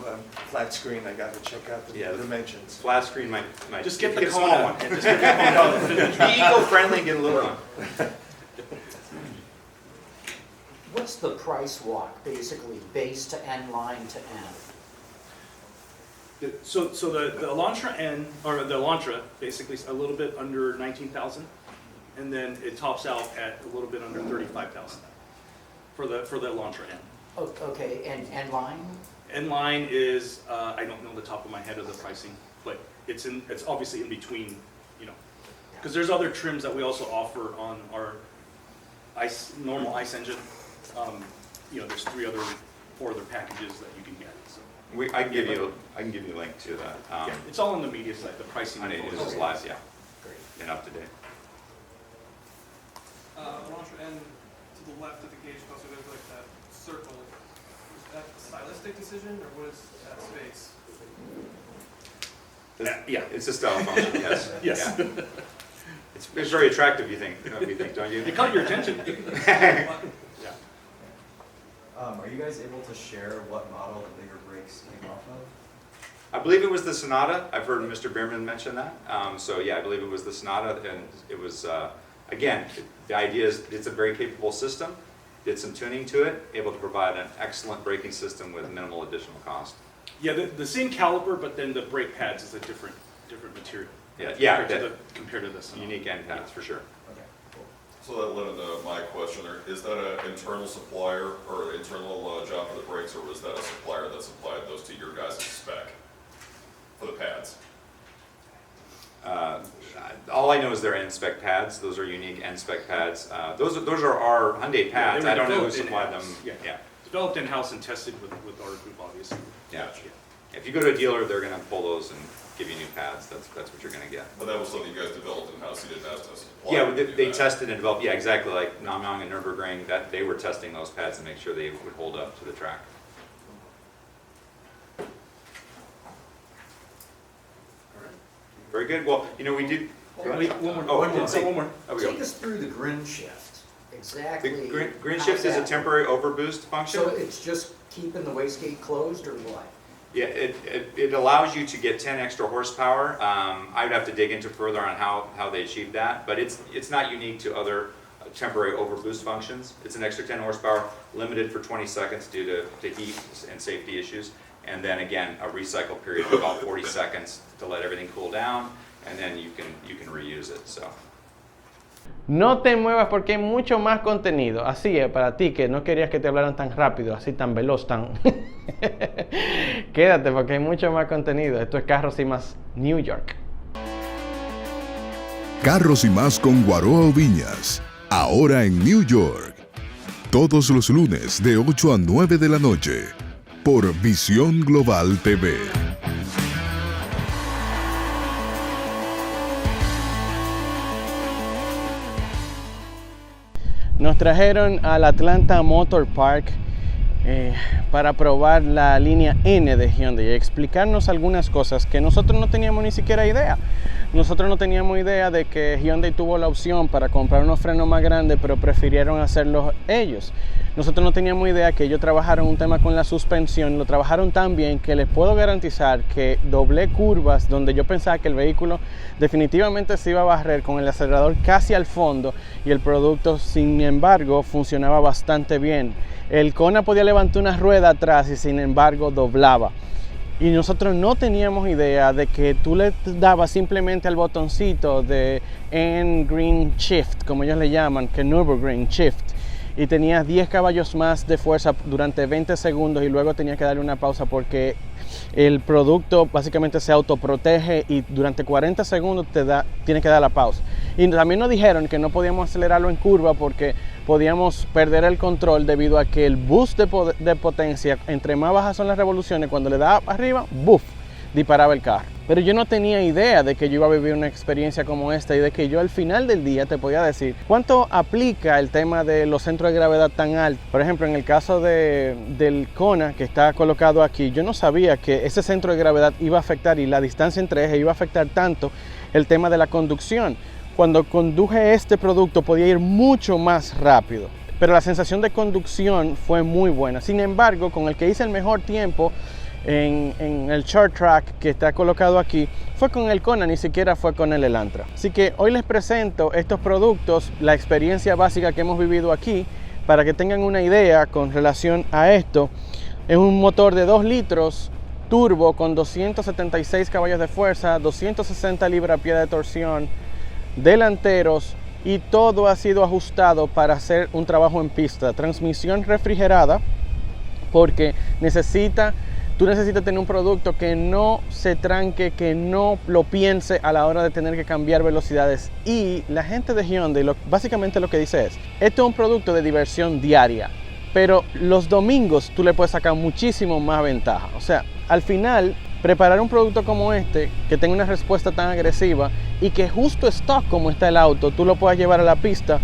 flat screen, I got to check out the dimensions. Flat screen might just get the small Kona. one. Just get the Kona. Be eco-friendly and get a little one. What's the price walk, basically, base to N, line to N? So the Elantra N, or the Elantra, basically is a little bit under 19,000, and then it tops out at a little bit under 35,000 for the Elantra N. Oh, okay, and N line? N line is I don't know the top of my head of the pricing, but it's obviously in between, because there's other trims that we also offer on our normal ICE engine. There's 4 other packages that you can get. So I can give you a link to that. yeah, it's all on the media site. The pricing On it info is live, yeah, and up to date. Elantra N to the left of the gauge cluster, there's like that circle. Is that a stylistic decision, or what is that space? Yeah. It's a style function, yes. Yes. Yeah. It's very attractive, you think, don't you? It caught your attention. Yeah. Are you guys able to share what model the bigger brakes came off of? I believe it was the Sonata. I've heard Mr. Bierman mention that. So yeah, I believe it was the Sonata, and it was, again, the idea is it's a very capable system, did some tuning to it, able to provide an excellent braking system with minimal additional cost. Yeah, the same caliper, but then the brake pads is a different material. Yeah, compared to this. Unique end pads for sure. Okay, cool. So that led into my question, is that an internal supplier or internal job for the brakes, or was that a supplier that supplied those to your guys' spec for the pads? All I know is they're N-spec pads. Those are unique N-spec pads. Those are our Hyundai pads. I don't know who supplied them. Yeah. Developed in-house and tested with our group, obviously. Yeah. If you go to a dealer, they're going to pull those and give you new pads. That's what you're going to get. But that was something you guys developed in-house, you didn't have to supply? Yeah, they tested and developed, yeah, exactly, like Namyang and Nürburgring, that they were testing those pads to make sure they would hold up to the track. Very good. Well, you know, we did. One more. Take us through the grin shift. Exactly. The grin shift is a temporary overboost function. So it's just keeping the wastegate closed, or what? Yeah, it allows you to get 10 extra horsepower. I would have to dig into further on how they achieved that, but it's not unique to other temporary overboost functions. It's an extra 10 horsepower, limited for 20 seconds due to heat and safety issues. And then again, a recycle period of about 40 seconds to let everything cool down, and then you can reuse it. So. No te muevas porque hay mucho más contenido. Así es, para ti que no querías que te hablaran tan rápido, así tan veloz, tan... Quédate porque hay mucho más contenido. Esto es Carros y Más, New York. Carros y Más con Guaroa Viñas, ahora en New York. Todos los lunes de 8 a 9 de la noche. Por Visión Global TV. Nos trajeron al Atlanta Motor Park para probar la línea N de Hyundai y explicarnos algunas cosas que nosotros no teníamos ni siquiera idea. Nosotros no teníamos idea de que Hyundai tuvo la opción para comprar unos frenos más grandes, pero prefirieron hacerlos ellos. Nosotros no teníamos idea que ellos trabajaron un tema con la suspensión, lo trabajaron tan bien que les puedo garantizar que doblé curvas donde yo pensaba que el vehículo definitivamente se iba a barrer con el acelerador casi al fondo, y el producto, sin embargo, funcionaba bastante bien. El Kona podía levantar una rueda atrás y sin embargo doblaba. Y nosotros no teníamos idea de que tú le dabas simplemente al botoncito de N-Green Shift, como ellos le llaman, que Nürburgring Shift, y tenías 10 caballos más de fuerza durante 20 segundos y luego tenías que darle una pausa porque el producto básicamente se autoprotege y durante 40 segundos tienes que dar la pausa. Y también nos dijeron que no podíamos acelerarlo en curva porque podíamos perder el control debido a que el boost de potencia, entre más bajas son las revoluciones, cuando le da arriba, ¡buf!, disparaba el carro. Pero yo no tenía idea de que yo iba a vivir una experiencia como esta y de que yo al final del día te podía decir cuánto aplica el tema de los centros de gravedad tan altos. Por ejemplo, en el caso del Kona que está colocado aquí, yo no sabía que ese centro de gravedad iba a afectar y la distancia entre ejes iba a afectar tanto el tema de la conducción. Cuando conduje este producto podía ir mucho más rápido, pero la sensación de conducción fue muy buena. Sin embargo, con el que hice el mejor tiempo en el short track que está colocado aquí fue con el Kona, ni siquiera fue con el Elantra. Así que hoy les presento estos productos, la experiencia básica que hemos vivido aquí, para que tengan una idea con relación a esto. Es un motor de 2 litros turbo con 276 caballos de fuerza, 260 libras-pie de torsión, delanteros, y todo ha sido ajustado para hacer un trabajo en pista. Transmisión refrigerada porque tú necesitas tener un producto que no se tranque, que no lo piense a la hora de tener que cambiar velocidades. Y la gente de Hyundai básicamente lo que dice es, esto es un producto de diversión diaria, pero los domingos tú le puedes sacar muchísimo más ventaja. O sea, al final, preparar un producto como este, que tenga una respuesta tan agresiva y que justo stock como está el auto, tú lo puedas llevar a la pista,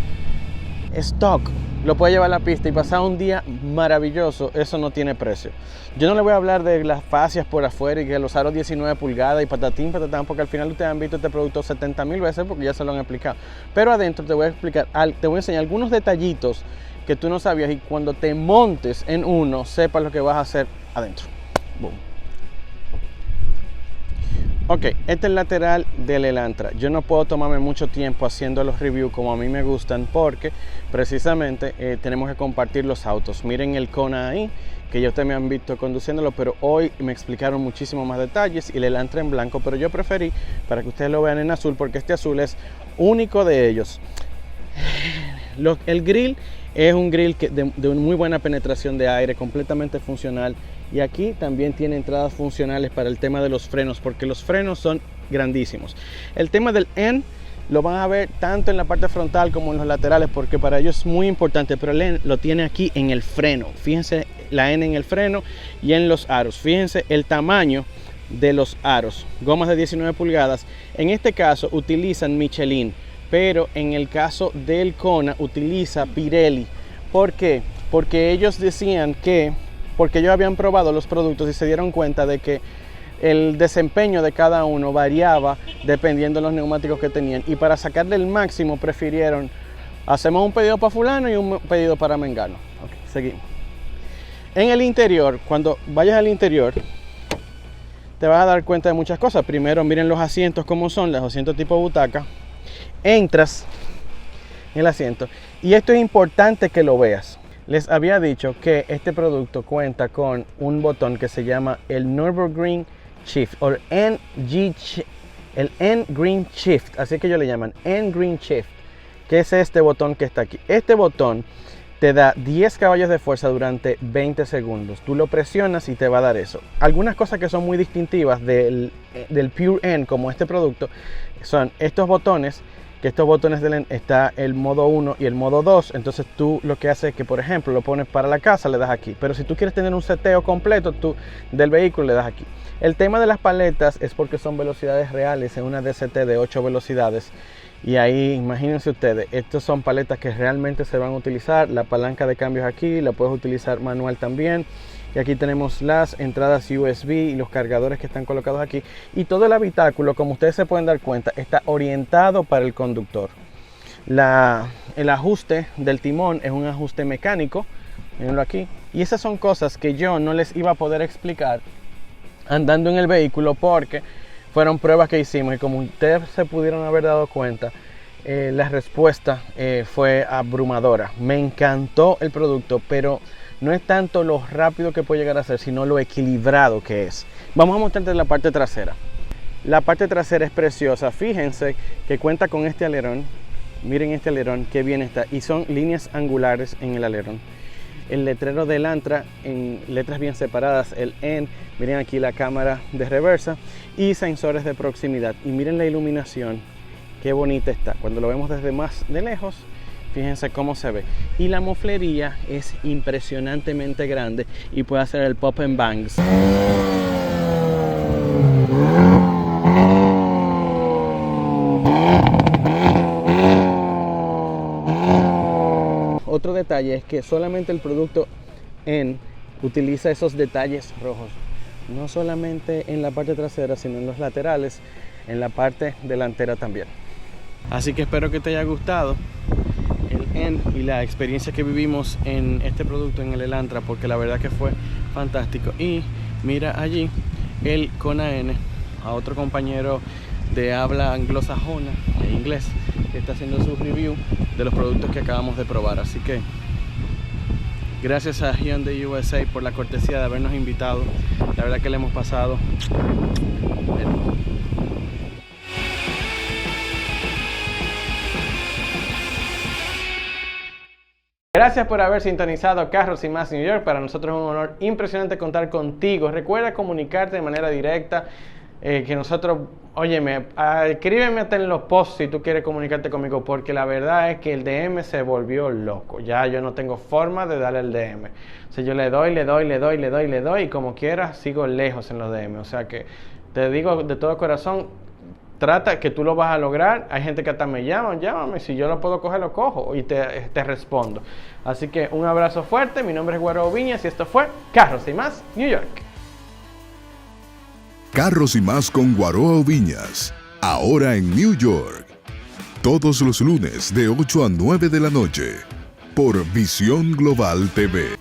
stock, lo puedes llevar a la pista y pasar un día maravilloso, eso no tiene precio. Yo no le voy a hablar de las fascias por afuera y que los aros 19 pulgadas y patatín, patatán, porque al final ustedes han visto este producto 70.000 veces porque ya se lo han explicado. Pero adentro te voy a enseñar algunos detallitos que tú no sabías y cuando te montes en uno, sepas lo que vas a hacer adentro. Boom. Ok, este es el lateral del Elantra. Yo no puedo tomarme mucho tiempo haciendo los reviews como a mí me gustan porque precisamente tenemos que compartir los autos. Miren el Kona ahí, que ya ustedes me han visto conduciéndolo, pero hoy me explicaron muchísimo más detalles y el Elantra en blanco, pero yo preferí para que ustedes lo vean en azul porque este azul es único de ellos. El grill es un grill de muy buena penetración de aire, completamente funcional. Y aquí también tiene entradas funcionales para el tema de los frenos, porque los frenos son grandísimos. El tema del N lo van a ver tanto en la parte frontal como en los laterales, porque para ellos es muy importante, pero el N lo tiene aquí en el freno. Fíjense la N en el freno y en los aros. Fíjense el tamaño de los aros. Gomas de 19 pulgadas. En este caso utilizan Michelin, pero en el caso del Kona utiliza Pirelli. ¿Por qué? Porque ellos decían que porque ellos habían probado los productos y se dieron cuenta de que el desempeño de cada uno variaba dependiendo de los neumáticos que tenían, y para sacarle el máximo prefirieron hacemos un pedido para fulano y un pedido para mengano. Ok, seguimos. En el interior, cuando vayas al interior te vas a dar cuenta de muchas cosas. Primero miren los asientos como son, los asientos tipo butaca. Entras en el asiento y esto es importante que lo veas. Les había dicho que este producto cuenta con un botón que se llama el Nürburgring Shift o el N-Green Shift, así que ellos le llaman N-Green Shift, que es este botón que está aquí. Este botón te da 10 caballos de fuerza durante 20 segundos. Tú lo presionas y te va a dar eso. Algunas cosas que son muy distintivas del Pure N como este producto son estos botones. Que estos botones está el modo 1 y el modo 2, entonces tú lo que haces es que, por ejemplo, lo pones para la casa, le das aquí, pero si tú quieres tener un seteo completo del vehículo, le das aquí. El tema de las paletas es porque son velocidades reales en una DCT de 8 velocidades y ahí imagínense ustedes, estos son paletas que realmente se van a utilizar. La palanca de cambios aquí, la puedes utilizar manual también. Y aquí tenemos las entradas USB y los cargadores que están colocados aquí. Y todo el habitáculo, como ustedes se pueden dar cuenta, está orientado para el conductor. El ajuste del timón es un ajuste mecánico. Mírenlo aquí. Y esas son cosas que yo no les iba a poder explicar andando en el vehículo porque fueron pruebas que hicimos. Y como ustedes se pudieron haber dado cuenta, la respuesta fue abrumadora. Me encantó el producto, pero no es tanto lo rápido que puede llegar a ser, sino lo equilibrado que es. Vamos a mostrarte la parte trasera. La parte trasera es preciosa. Fíjense que cuenta con este alerón. Miren este alerón, qué bien está. Y son líneas angulares en el alerón. El letrero de Elantra en letras bien separadas, el N. Miren aquí la cámara de reversa y sensores de proximidad. Y miren la iluminación, qué bonita está. Cuando lo vemos desde más de lejos, fíjense cómo se ve. Y la moflería es impresionantemente grande y puede hacer el pop and bangs. Otro detalle es que solamente el producto N utiliza esos detalles rojos. No solamente en la parte trasera, sino en los laterales, en la parte delantera también. Así que espero que te haya gustado y la experiencia que vivimos en este producto en el Elantra, porque la verdad que fue fantástico. Y mira allí el Kona N, a otro compañero de habla anglosajona e inglés que está haciendo su review de los productos que acabamos de probar. Así que gracias a Hyundai USA por la cortesía de habernos invitado. La verdad que le hemos pasado bien. Gracias por haber sintonizado Carros y Más New York. Para nosotros es un honor impresionante contar contigo. Recuerda comunicarte de manera directa, que nosotros, óyeme, escríbeme hasta en los posts si tú quieres comunicarte conmigo, porque la verdad es que el DM se volvió loco. Ya yo no tengo forma de darle el DM. O sea, yo le doy y como quiera sigo lejos en los DM. O sea que te digo de todo corazón, trata que tú lo vas a lograr. Hay gente que hasta me llama, llámame, si yo lo puedo coger, lo cojo y te respondo. Así que un abrazo fuerte, mi nombre es Guaro Viñas y esto fue Carros y Más New York. Carros y Más con Guaro Viñas, ahora en New York. Todos los lunes de 8 a 9 de la noche, por Visión Global TV.